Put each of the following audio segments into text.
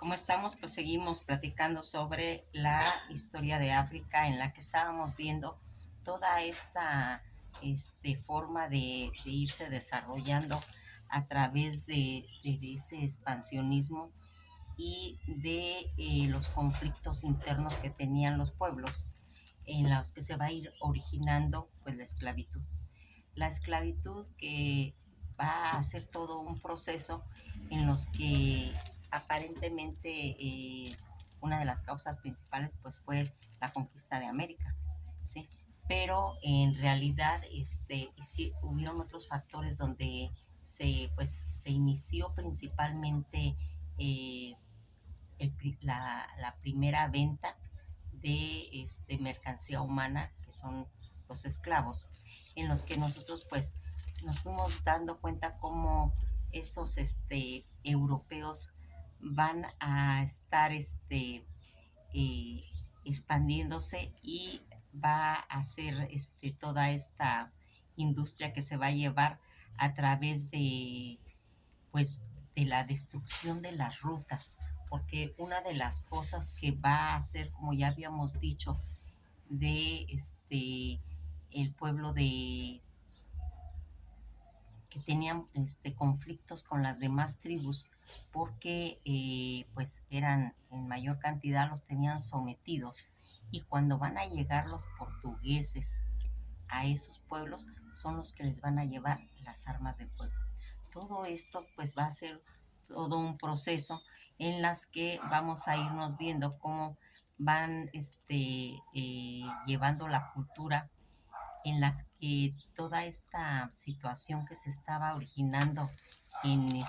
¿Cómo estamos? Pues seguimos platicando sobre la historia de África en la que estábamos viendo toda esta forma de irse desarrollando a través de ese expansionismo y de los conflictos internos que tenían los pueblos en los que se va a ir originando pues la esclavitud. La esclavitud que va a ser todo un proceso en los que aparentemente una de las causas principales pues fue la conquista de América, ¿sí? Pero en realidad sí, hubieron otros factores donde se inició principalmente eh, la primera venta de mercancía humana, que son los esclavos, en los que nosotros pues nos fuimos dando cuenta cómo esos europeos van a estar eh, expandiéndose y va a ser toda esta industria que se va a llevar a través pues de la destrucción de las rutas, porque una de las cosas que va a hacer, como ya habíamos dicho, de el pueblo de que tenían conflictos con las demás tribus porque pues eran en mayor cantidad, los tenían sometidos, y cuando van a llegar los portugueses a esos pueblos son los que les van a llevar las armas de fuego. Todo esto pues va a ser todo un proceso en las que vamos a irnos viendo cómo van llevando la cultura, en las que toda esta situación que se estaba originando en,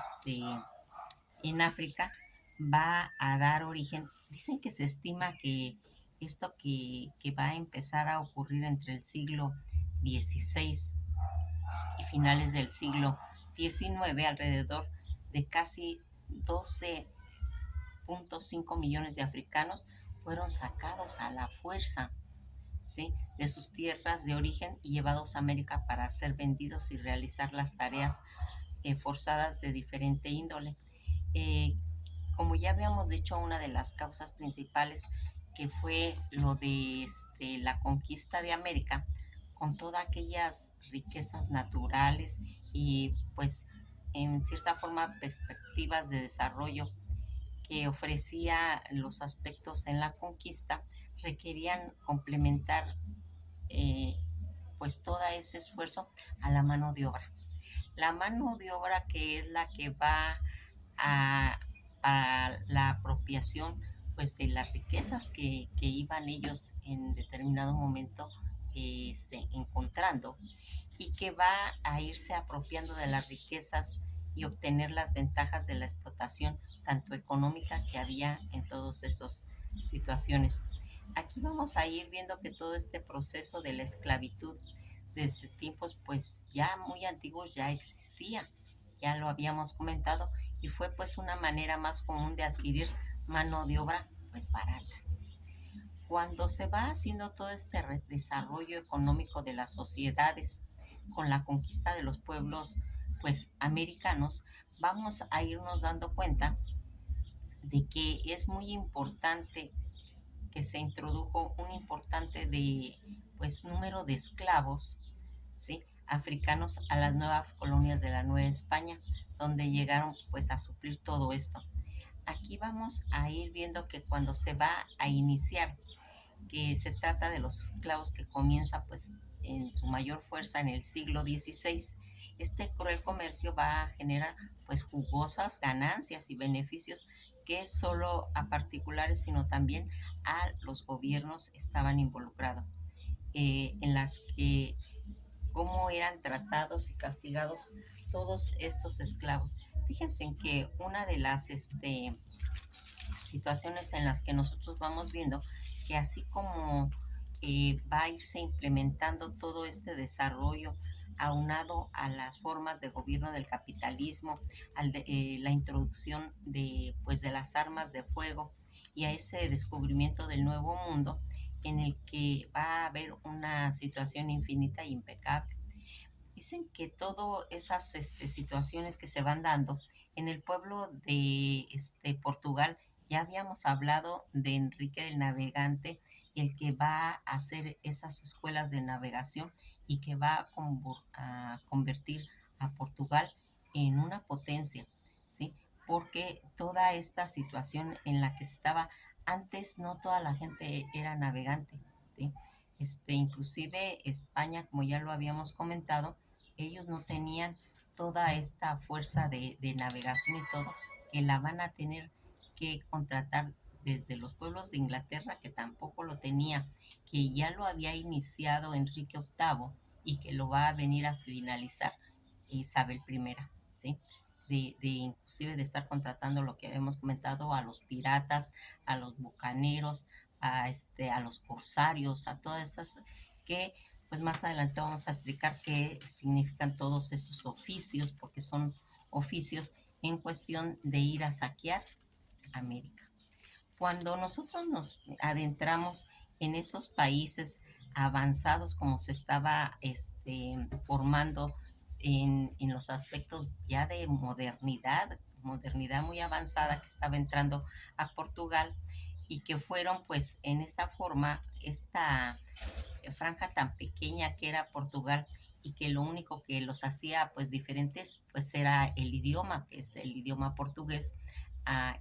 en África va a dar origen. Dicen que se estima que esto que va a empezar a ocurrir entre el siglo XVI y finales del siglo XIX, alrededor de casi 12,5 millones de africanos fueron sacados a la fuerza, ¿sí?, de sus tierras de origen y llevados a América para ser vendidos y realizar las tareas forzadas de diferente índole. Eh, Como ya habíamos dicho, una de las causas principales que fue lo de la conquista de América, con todas aquellas riquezas naturales y pues en cierta forma perspectivas de desarrollo que ofrecía los aspectos en la conquista, requerían complementar eh, pues todo ese esfuerzo a la mano de obra. La mano de obra que es la que va a, para la apropiación pues de las riquezas que iban ellos en determinado momento encontrando, y que va a irse apropiando de las riquezas y obtener las ventajas de la explotación tanto económica que había en todas esas situaciones. Aquí vamos a ir viendo que todo este proceso de la esclavitud desde tiempos pues ya muy antiguos ya existía, ya lo habíamos comentado, y fue pues una manera más común de adquirir mano de obra pues barata. Cuando se va haciendo todo este desarrollo económico de las sociedades con la conquista de los pueblos pues americanos, vamos a irnos dando cuenta de que es muy importante que se introdujo un importante pues número de esclavos, ¿sí?, africanos a las nuevas colonias de la Nueva España, donde llegaron pues a suplir todo esto. Aquí vamos a ir viendo que cuando se va a iniciar, que se trata de los esclavos que comienza pues en su mayor fuerza en el siglo XVI, este cruel comercio va a generar pues jugosas ganancias y beneficios que solo a particulares, sino también a los gobiernos estaban involucrados, en las que cómo eran tratados y castigados todos estos esclavos. Fíjense en que una de las situaciones en las que nosotros vamos viendo que así como va a irse implementando todo este desarrollo aunado a las formas de gobierno del capitalismo, la introducción pues, de las armas de fuego y a ese descubrimiento del nuevo mundo en el que va a haber una situación infinita e impecable. Dicen que todas esas situaciones que se van dando en el pueblo de Portugal Ya habíamos hablado de Enrique el Navegante, el que va a hacer esas escuelas de navegación y que va a convertir a Portugal en una potencia, ¿sí? Porque toda esta situación en la que estaba antes, no toda la gente era navegante, ¿sí? Inclusive España, como ya lo habíamos comentado, ellos no tenían toda esta fuerza de navegación y todo, que la van a tener que contratar desde los pueblos de Inglaterra, que tampoco lo tenía, que ya lo había iniciado Enrique VIII y que lo va a venir a finalizar Isabel I, ¿sí? Inclusive de estar contratando lo que habíamos comentado a los piratas, a los bucaneros, a los corsarios, a todas esas que pues más adelante vamos a explicar qué significan todos esos oficios, porque son oficios en cuestión de ir a saquear América. Cuando nosotros nos adentramos en esos países avanzados como se estaba formando en los aspectos ya de modernidad muy avanzada que estaba entrando a Portugal y que fueron pues en esta forma, esta franja tan pequeña que era Portugal y que lo único que los hacía pues diferentes pues era el idioma, que es el idioma portugués, a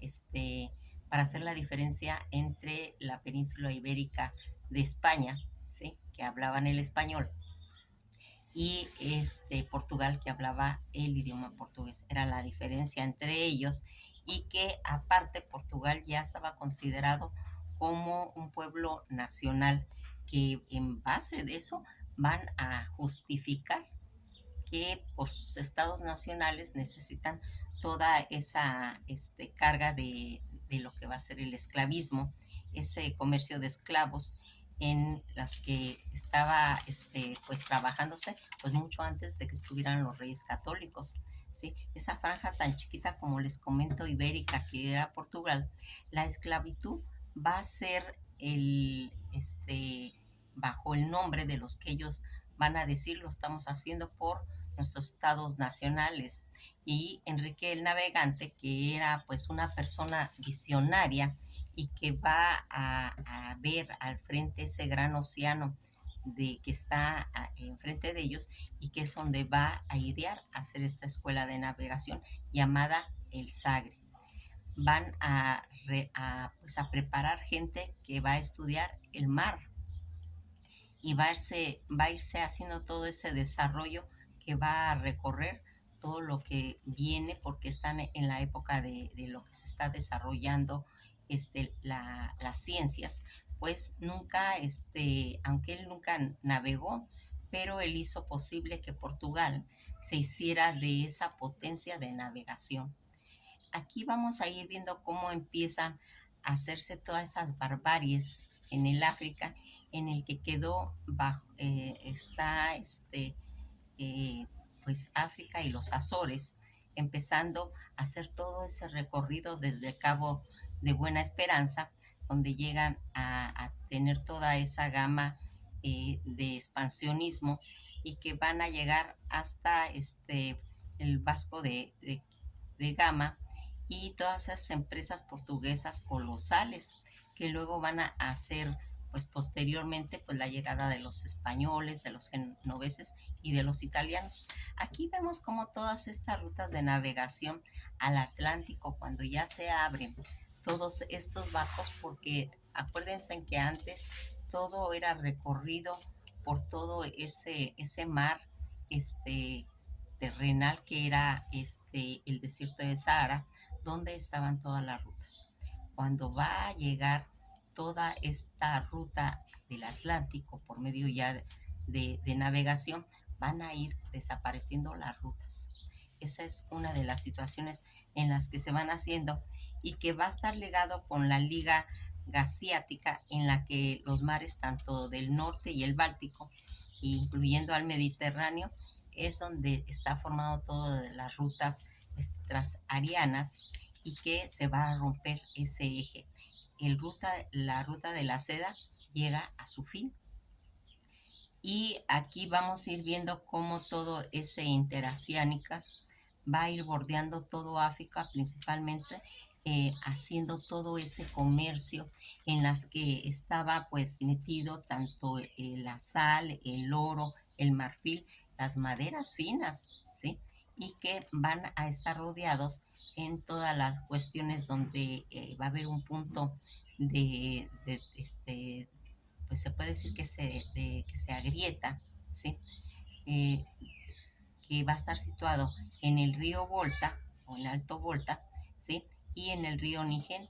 para hacer la diferencia entre la península ibérica de España, ¿sí? Que hablaban el español, y Portugal, que hablaba el idioma portugués. Era la diferencia entre ellos, y que aparte Portugal ya estaba considerado como un pueblo nacional, que en base de eso van a justificar que por sus estados nacionales necesitan toda esa carga de lo que va a ser el esclavismo, ese comercio de esclavos en las que estaba pues trabajándose pues mucho antes de que estuvieran los reyes católicos. ¿Sí? Esa franja tan chiquita como les comento ibérica que era Portugal, la esclavitud va a ser bajo el nombre de los que ellos van a decir lo estamos haciendo por nuestros estados nacionales. Y Enrique el Navegante, que era pues una persona visionaria y que va a ver al frente ese gran océano que está enfrente de ellos, y que es donde va a idear a hacer esta escuela de navegación llamada el Sagre. Van pues a preparar gente que va a estudiar el mar, y va a irse haciendo todo ese desarrollo que va a recorrer todo lo que viene, porque están en la época de lo que se está desarrollando las ciencias. Pues nunca, aunque él nunca navegó, pero él hizo posible que Portugal se hiciera de esa potencia de navegación. Aquí vamos a ir viendo cómo empiezan a hacerse todas esas barbaries en el África, en el que quedó bajo, eh, pues África y los Azores, empezando a hacer todo ese recorrido desde el Cabo de Buena Esperanza, donde llegan a tener toda esa gama de expansionismo, y que van a llegar hasta el Vasco de Gama, y todas esas empresas portuguesas colosales que luego van a hacer pues posteriormente pues la llegada de los españoles, de los genoveses y de los italianos. Aquí vemos como todas estas rutas de navegación al Atlántico, cuando ya se abren todos estos barcos, porque acuérdense que antes todo era recorrido por todo ese mar terrenal que era el desierto de Sahara, donde estaban todas las rutas. Cuando va a llegar toda esta ruta del Atlántico por medio ya de navegación, van a ir desapareciendo las rutas. Esa es una de las situaciones en las que se van haciendo, y que va a estar ligado con la Liga Gasiática, en la que los mares tanto del norte y el Báltico, incluyendo al Mediterráneo, es donde está formado todo de las rutas transarianas, y que se va a romper ese eje. La ruta de la seda llega a su fin, y aquí vamos a ir viendo cómo todo ese interasiánicas va a ir bordeando todo África, principalmente haciendo todo ese comercio en las que estaba pues metido tanto la sal, el oro, el marfil, las maderas finas, ¿sí? Y que van a estar rodeados en todas las cuestiones donde va a haber un punto de pues se puede decir que se agrieta, ¿sí? Eh, que va a estar situado en el río Volta o en Alto Volta, ¿sí? Y en el río Níger,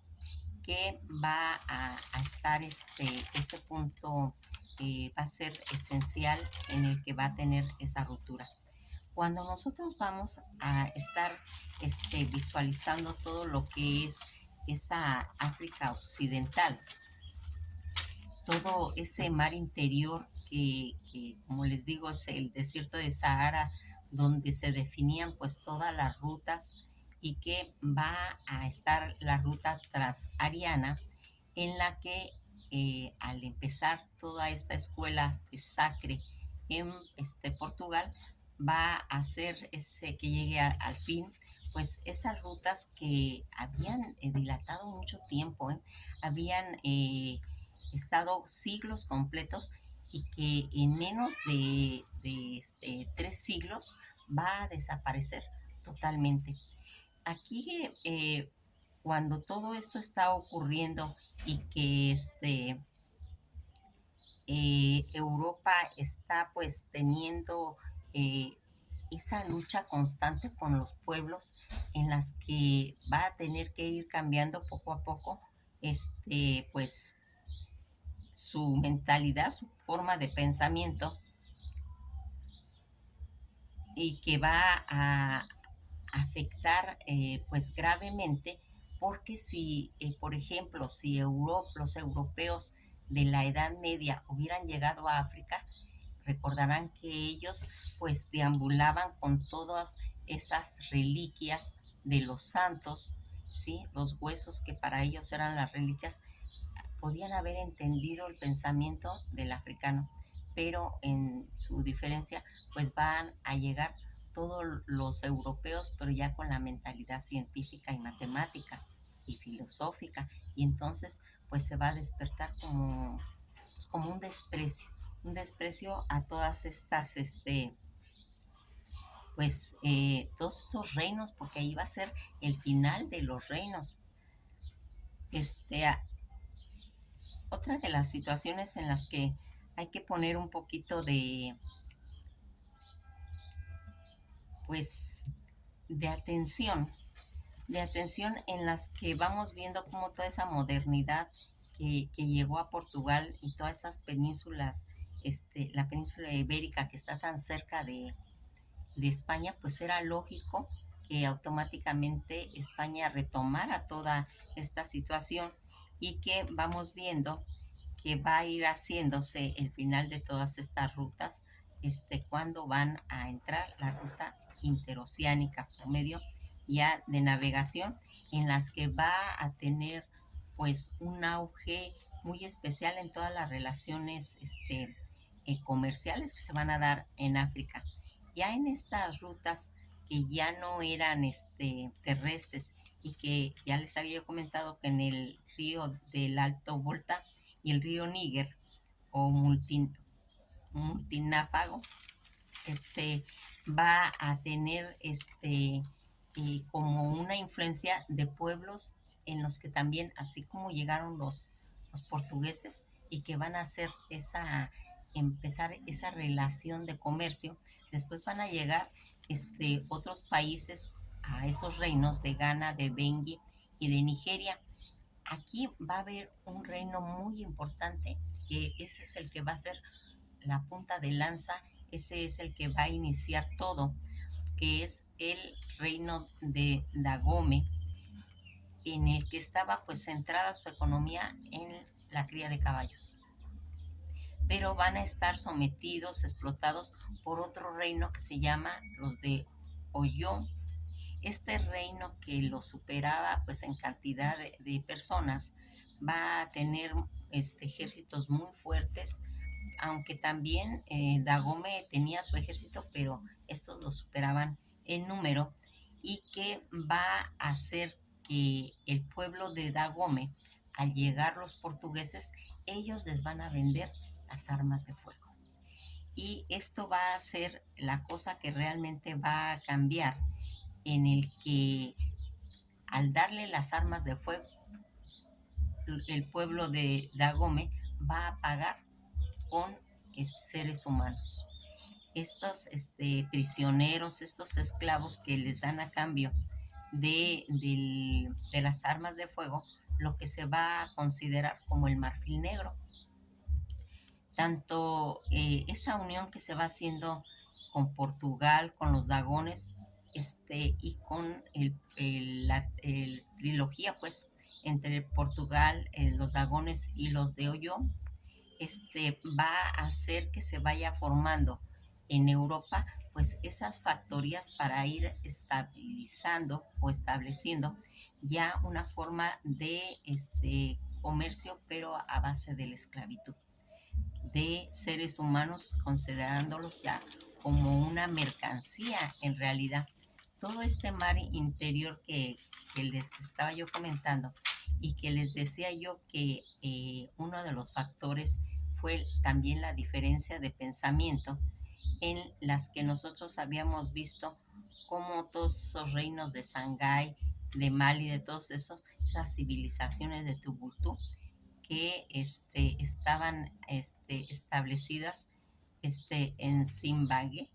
que va a estar este punto, va a ser esencial en el que va a tener esa ruptura. Cuando nosotros vamos a estar visualizando todo lo que es esa África occidental, todo ese mar interior como les digo, es el desierto de Sahara, donde se definían pues todas las rutas y que va a estar la ruta transariana en la que al empezar toda esta escuela de Sacre en Portugal, va a hacer que llegue al fin, pues esas rutas que habían dilatado mucho tiempo, habían estado siglos completos y que en menos de 3 siglos va a desaparecer totalmente. Aquí, cuando todo esto está ocurriendo y que Europa está pues teniendo eh, esa lucha constante con los pueblos en las que va a tener que ir cambiando poco a poco pues su mentalidad, su forma de pensamiento y que va a afectar pues gravemente porque si, por ejemplo, si los europeos de la Edad Media hubieran llegado a África, recordarán que ellos pues deambulaban con todas esas reliquias de los santos, ¿sí? Los huesos que para ellos eran las reliquias, podían haber entendido el pensamiento del africano, pero en su diferencia, pues van a llegar todos los europeos, pero ya con la mentalidad científica y matemática y filosófica, y entonces pues se va a despertar pues, como un desprecio a todas estas, pues todos estos reinos, porque ahí va a ser el final de los reinos. Este, Otra de las situaciones en las que hay que poner un poquito pues, de atención, en las que vamos viendo cómo toda esa modernidad que llegó a Portugal y todas esas penínsulas, la península ibérica que está tan cerca de España, pues era lógico que automáticamente España retomara toda esta situación y que vamos viendo que va a ir haciéndose el final de todas estas rutas, cuando van a entrar la ruta interoceánica por medio ya de navegación, en las que va a tener pues un auge muy especial en todas las relaciones comerciales que se van a dar en África. Ya en estas rutas que ya no eran terrestres y que ya les había comentado que en el río del Alto Volta y el río Níger o multináfago va a tener como una influencia de pueblos en los que también, así como llegaron los portugueses y que van a hacer empezar esa relación de comercio, después van a llegar otros países a esos reinos de Ghana, de Benguí y de Nigeria. Aquí va a haber un reino muy importante, que ese es el que va a ser la punta de lanza, ese es el que va a iniciar todo, que es el reino de Dagome, en el que estaba pues centrada su economía en la cría de caballos. Pero van a estar sometidos, explotados por otro reino que se llama los de Oyo. Este reino que lo superaba pues en cantidad de personas va a tener ejércitos muy fuertes, aunque también Dagome tenía su ejército, pero estos lo superaban en número y que va a hacer que el pueblo de Dagome, al llegar los portugueses, ellos les van a vender las armas de fuego. Y esto va a ser la cosa que realmente va a cambiar, en el que al darle las armas de fuego, el pueblo de Dagome va a pagar con seres humanos. Estos prisioneros, estos esclavos que les dan a cambio de las armas de fuego, lo que se va a considerar como el marfil negro. Tanto esa unión que se va haciendo con Portugal, con los Dagones, y con la trilogía, pues, entre Portugal, los Dagones y los de Oyo, va a hacer que se vaya formando en Europa, pues, esas factorías para ir estabilizando o estableciendo ya una forma de comercio, pero a base de la esclavitud de seres humanos, considerándolos ya como una mercancía en realidad. Todo este mar interior que les estaba yo comentando y que les decía yo que uno de los factores fue también la diferencia de pensamiento en las que nosotros habíamos visto cómo todos esos reinos de Shanghái, de Mali, de todas esas civilizaciones de Tubultú, que estaban establecidas en Zimbabue,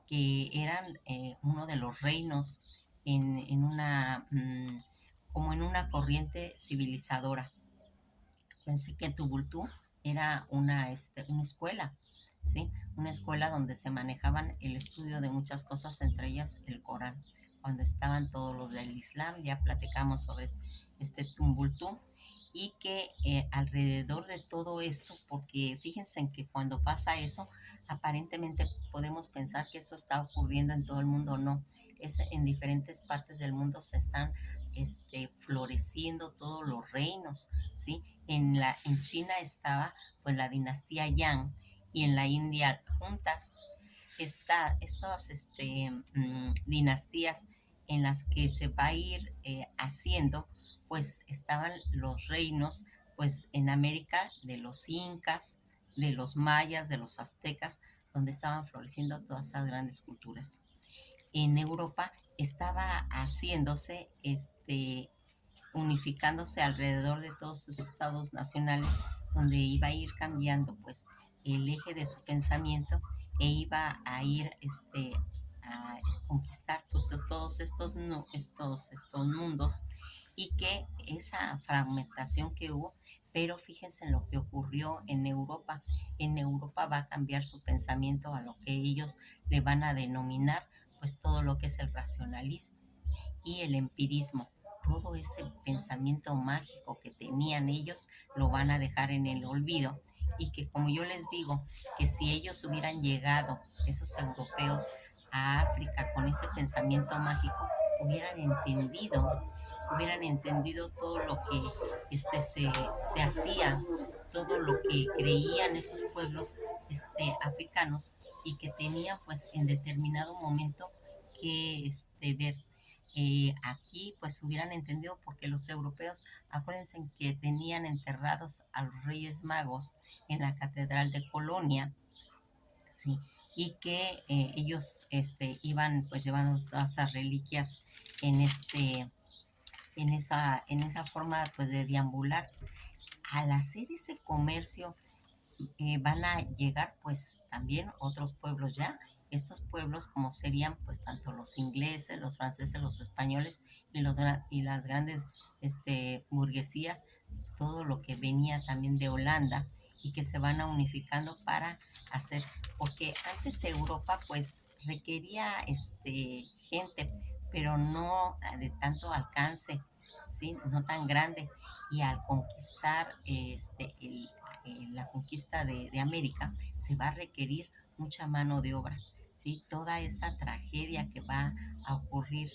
que eran uno de los reinos en una, como en una corriente civilizadora. Pensé que Tubultú era una escuela, ¿sí? Una escuela donde se manejaban el estudio de muchas cosas, entre ellas el Corán. Cuando estaban todos los del Islam, ya platicamos sobre Tumbultú, y que alrededor de todo esto, porque fíjense en que cuando pasa eso, aparentemente podemos pensar que eso está ocurriendo en todo el mundo, no, es en diferentes partes del mundo se están floreciendo todos los reinos, ¿sí? En China estaba pues la dinastía Yang, y en la India juntas estas dinastías en las que se va a ir haciendo, pues estaban los reinos, pues en América, de los incas, de los mayas, de los aztecas, donde estaban floreciendo todas esas grandes culturas. En Europa estaba haciéndose, unificándose alrededor de todos sus estados nacionales, donde iba a ir cambiando pues el eje de su pensamiento, e iba a ir a conquistar pues todos estos mundos, y que esa fragmentación que hubo, pero fíjense en lo que ocurrió en Europa. En Europa va a cambiar su pensamiento a lo que ellos le van a denominar pues todo lo que es el racionalismo y el empirismo. Todo ese pensamiento mágico que tenían ellos lo van a dejar en el olvido, y que, como yo les digo, que si ellos hubieran llegado, esos europeos, a África con ese pensamiento mágico, hubieran entendido todo lo que se hacía, todo lo que creían esos pueblos africanos, y que tenían pues en determinado momento que ver. Aquí pues hubieran entendido, porque los europeos, acuérdense que tenían enterrados a los Reyes Magos en la Catedral de Colonia, ¿sí? Y que ellos iban pues llevando todas esas reliquias en, en esa forma pues de deambular. Al hacer ese comercio, van a llegar pues también otros pueblos ya. Estos pueblos, como serían pues tanto los ingleses, los franceses, los españoles, y las grandes burguesías, todo lo que venía también de Holanda, y que se van a unificando para hacer, porque antes Europa pues requería gente, pero no de tanto alcance, ¿sí? No tan grande, y al conquistar la conquista de América, se va a requerir mucha mano de obra, ¿sí? Toda esa tragedia que va a ocurrir,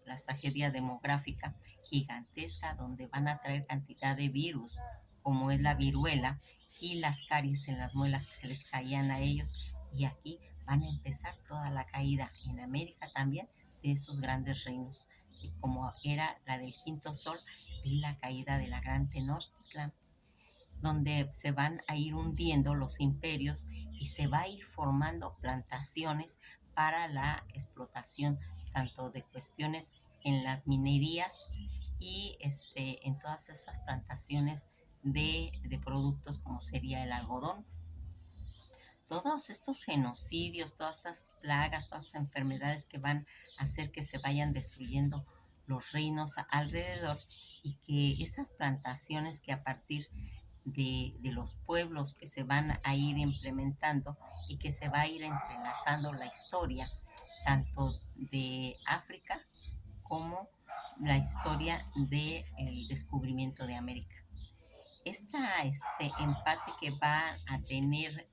la tragedia demográfica gigantesca, donde van a traer cantidad de virus, como es la viruela, y las caries en las muelas que se les caían a ellos, y aquí van a empezar toda la caída en América también de esos grandes reinos, ¿sí? Como era la del quinto sol y la caída de la gran Tenochtitlan, donde se van a ir hundiendo los imperios y se va a ir formando plantaciones para la explotación tanto de cuestiones en las minerías y en todas esas plantaciones de productos como sería el algodón. Todos estos genocidios, todas estas plagas, todas esas enfermedades que van a hacer que se vayan destruyendo los reinos alrededor, y que esas plantaciones que a partir de los pueblos que se van a ir implementando y que se va a ir entrelazando la historia tanto de África como la historia del descubrimiento de América. Este empate que va a tener,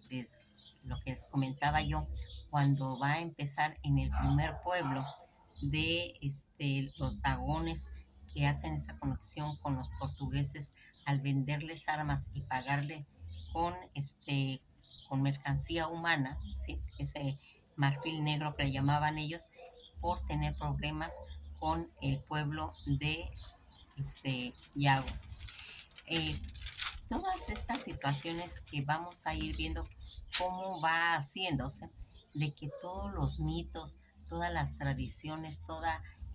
desde lo que les comentaba yo, cuando va a empezar en el primer pueblo de los dagones que hacen esa conexión con los portugueses al venderles armas y pagarle con, con mercancía humana, ¿sí? Ese marfil negro que le llamaban ellos, por tener problemas con el pueblo de Yago. Eh, Todas estas situaciones que vamos a ir viendo cómo va haciéndose, de que todos los mitos, todas las tradiciones, todo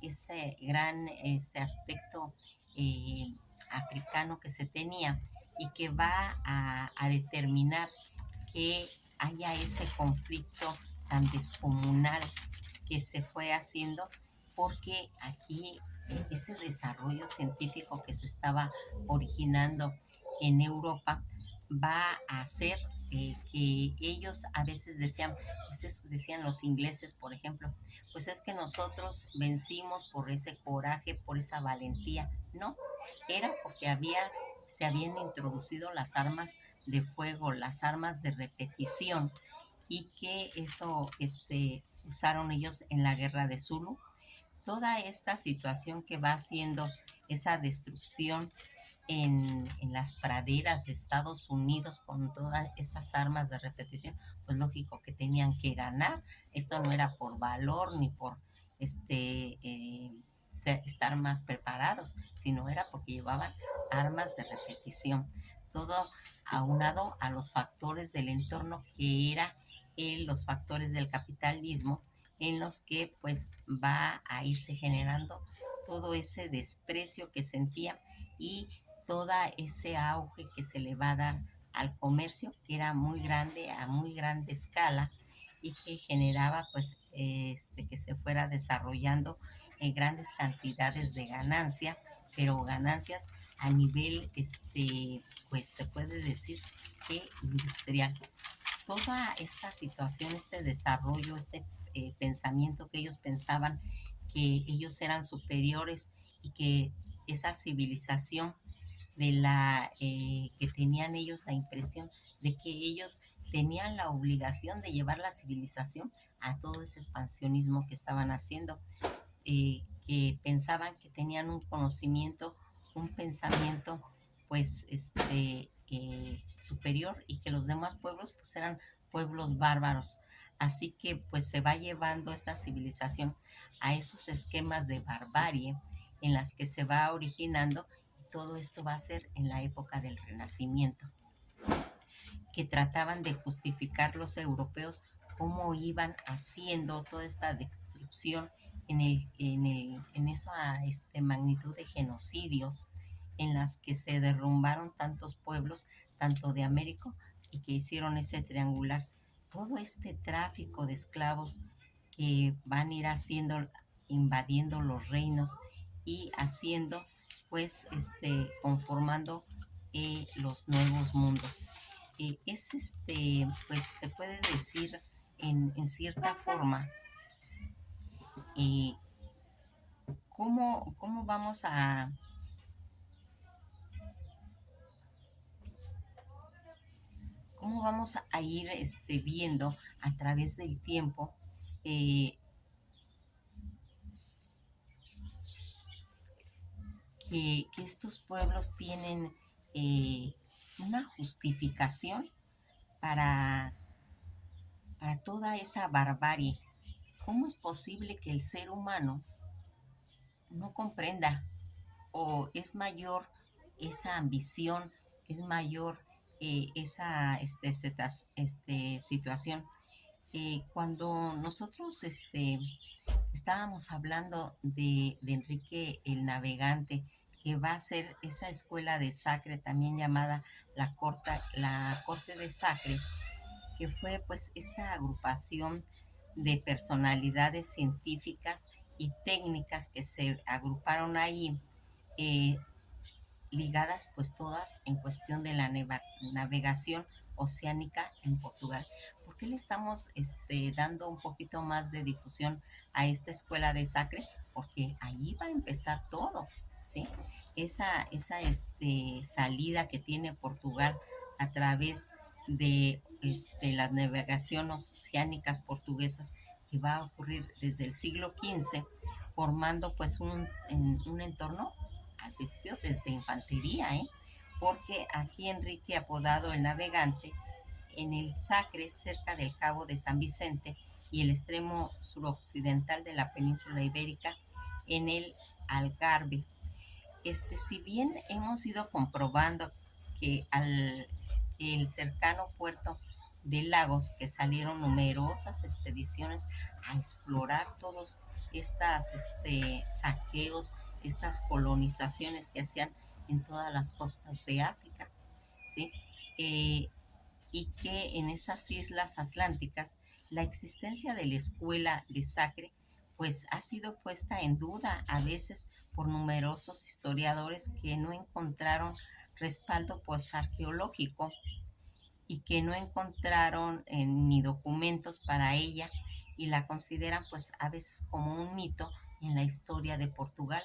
ese gran aspecto eh, africano que se tenía y que va a determinar que haya ese conflicto tan descomunal que se fue haciendo, porque aquí ese desarrollo científico que se estaba originando en Europa va a hacer que ellos a veces decían, pues decían los ingleses, por ejemplo, pues es que nosotros vencimos por ese coraje, por esa valentía. No, era porque se habían introducido las armas de fuego, las armas de repetición, y que eso usaron ellos en la guerra de Zulu. Toda esta situación que va haciendo esa destrucción en las praderas de Estados Unidos con todas esas armas de repetición, pues lógico que tenían que ganar. Esto no era por valor ni por estar más preparados, sino era porque llevaban armas de repetición. Todo aunado a los factores del entorno, que era los factores del capitalismo, en los que pues va a irse generando todo ese desprecio que sentía y todo ese auge que se le va a dar al comercio, que era muy grande, a muy grande escala, y que generaba pues que se fuera desarrollando grandes cantidades de ganancia, pero ganancias a nivel pues se puede decir que industrial. Toda esta situación, este desarrollo, pensamiento que ellos pensaban que ellos eran superiores y que esa civilización de que tenían ellos la impresión de que ellos tenían la obligación de llevar la civilización a todo ese expansionismo que estaban haciendo, que pensaban que tenían un conocimiento, un pensamiento pues superior, y que los demás pueblos pues eran pueblos bárbaros. Así que pues se va llevando esta civilización a esos esquemas de barbarie en las que se va originando, y todo esto va a ser en la época del Renacimiento, que trataban de justificar los europeos cómo iban haciendo toda esta destrucción en esa magnitud de genocidios en las que se derrumbaron tantos pueblos, tanto de América, y que hicieron ese triangular. Todo este tráfico de esclavos que van a ir haciendo, invadiendo los reinos y haciendo, pues, conformando los nuevos mundos. Es pues se puede decir en cierta forma, eh, cómo vamos cómo vamos a ir viendo a través del tiempo eh, que estos pueblos tienen una justificación para, para toda esa barbarie ¿cómo es posible que el ser humano no comprenda o es mayor esa ambición, es mayor esa situación? Cuando nosotros estábamos hablando de Enrique el Navegante, que va a ser esa escuela de Sacre, también llamada la Corte de Sacre, que fue pues esa agrupación de personalidades científicas y técnicas que se agruparon ahí, eh, ligadas pues todas en cuestión de la navegación oceánica en Portugal. ¿Por qué le estamos dando un poquito más de difusión a esta escuela de Sacre? Porque ahí va a empezar todo, ¿sí? Esa salida que tiene Portugal a través de las navegaciones oceánicas portuguesas, que va a ocurrir desde el siglo XV, formando pues un entorno al principio desde infantería, porque aquí Enrique, apodado el Navegante, en el Sacre, cerca del Cabo de San Vicente y el extremo suroccidental de la península ibérica, en el Algarve. Si bien hemos ido comprobando que que el cercano puerto de Lagos, que salieron numerosas expediciones a explorar todos estos saqueos, estas colonizaciones que hacían en todas las costas de África, ¿sí? Eh, y que en esas islas atlánticas la existencia de la escuela de Sacre pues ha sido puesta en duda a veces por numerosos historiadores que no encontraron respaldo pues arqueológico y que no encontraron ni documentos para ella y la consideran pues a veces como un mito en la historia de Portugal,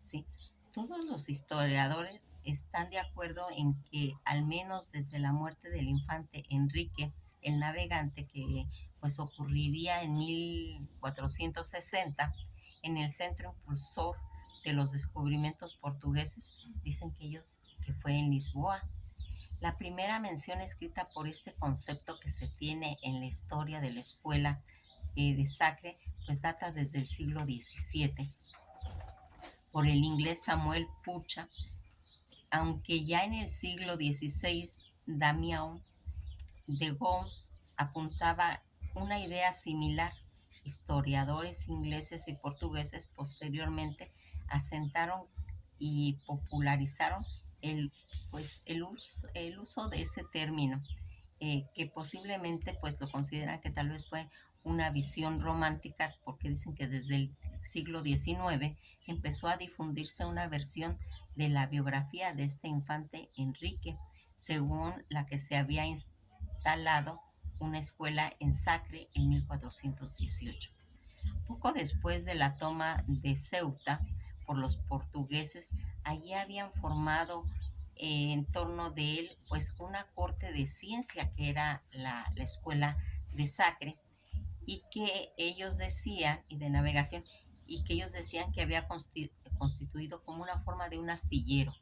¿sí? Todos los historiadores están de acuerdo en que al menos desde la muerte del infante Enrique el Navegante, que pues ocurriría en 1460, en el centro impulsor de los descubrimientos portugueses, dicen que fue en Lisboa. La primera mención escrita por este concepto que se tiene en la historia de la escuela de Sacre, pues data desde el siglo XVII por el inglés Samuel Pucha, aunque ya en el siglo XVI Damião de Gons apuntaba una idea similar. Historiadores ingleses y portugueses posteriormente asentaron y popularizaron el uso de ese término, que posiblemente pues lo consideran que tal vez fue una visión romántica, porque dicen que desde el siglo XIX empezó a difundirse una versión de la biografía de este infante Enrique, según la que se había instalado una escuela en Sacre en 1418. Poco después de la toma de Ceuta por los portugueses, allí habían formado en torno de él pues una corte de ciencia que era la escuela de Sacre, y que ellos decían, y de navegación, y que ellos decían que había constituido como una forma de un astillero,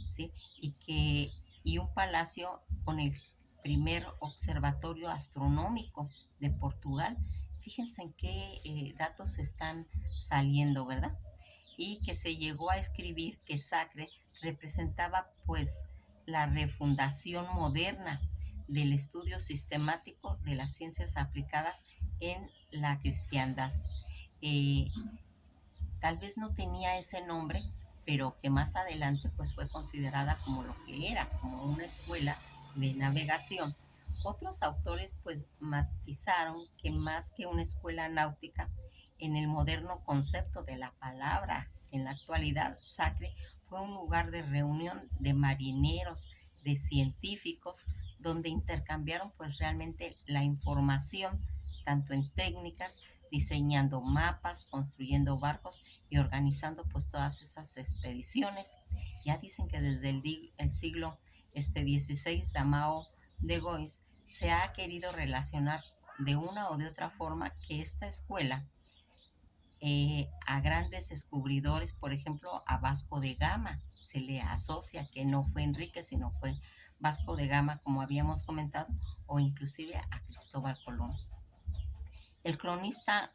¿sí? Y un palacio con el primer observatorio astronómico de Portugal. Fíjense en qué datos están saliendo, ¿verdad? Y que se llegó a escribir que Sacre representaba pues la refundación moderna del estudio sistemático de las ciencias aplicadas en la cristiandad. Eh, Tal vez no tenía ese nombre, pero que más adelante pues fue considerada como lo que era, como una escuela de navegación. Otros autores pues matizaron que más que una escuela náutica, en el moderno concepto de la palabra en la actualidad, Sacre fue un lugar de reunión de marineros, de científicos, donde intercambiaron pues realmente la información, tanto en técnicas, diseñando mapas, construyendo barcos y organizando pues todas esas expediciones. Ya dicen que desde el siglo XVI, Damao de Gois se ha querido relacionar de una o de otra forma que esta escuela a grandes descubridores, por ejemplo a Vasco de Gama, se le asocia que no fue Enrique, sino fue Vasco de Gama, como habíamos comentado, o inclusive a Cristóbal Colón. El cronista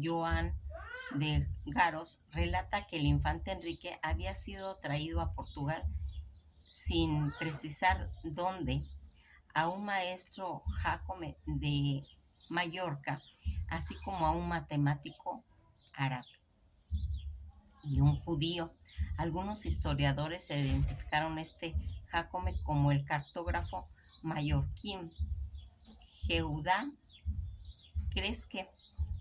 Joan de Garos relata que el infante Enrique había sido traído a Portugal sin precisar dónde a un maestro Jacome de Mallorca, así como a un matemático árabe y un judío. Algunos historiadores se identificaron este Jacome como el cartógrafo mallorquín Jeudá Cresque,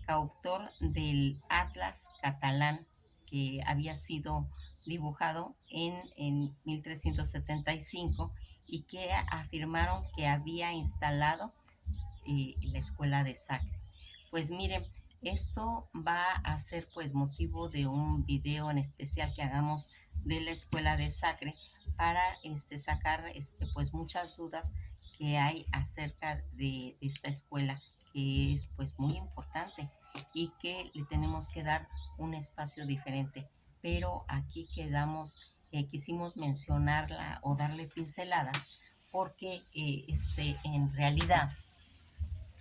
coautor del Atlas catalán que había sido dibujado en 1375 y que afirmaron que había instalado la escuela de Sacre. Pues miren, esto va a ser pues motivo de un video en especial que hagamos de la escuela de Sacre para sacar pues muchas dudas que hay acerca de esta escuela, que es pues muy importante y que le tenemos que dar un espacio diferente. Pero aquí quisimos mencionarla o darle pinceladas porque en realidad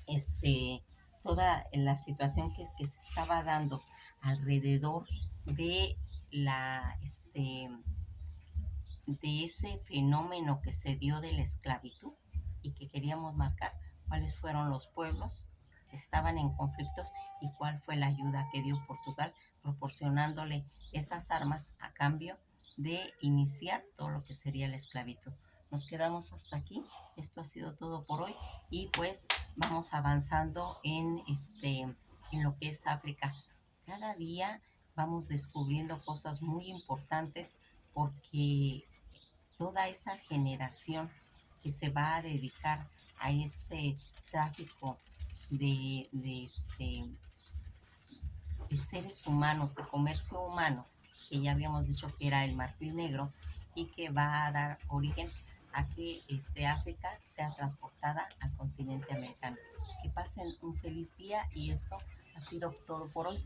este, toda la situación que se estaba dando alrededor de la de ese fenómeno que se dio de la esclavitud y que queríamos marcar cuáles fueron los pueblos que estaban en conflictos y cuál fue la ayuda que dio Portugal proporcionándole esas armas a cambio de iniciar todo lo que sería la esclavitud. Nos quedamos hasta aquí. Esto ha sido todo por hoy y pues vamos avanzando en lo que es África. Cada día vamos descubriendo cosas muy importantes porque toda esa generación que se va a dedicar a ese tráfico de seres humanos, de comercio humano, que ya habíamos dicho que era el marfil negro y que va a dar origen a que África sea transportada al continente americano. Que pasen un feliz día y esto ha sido todo por hoy.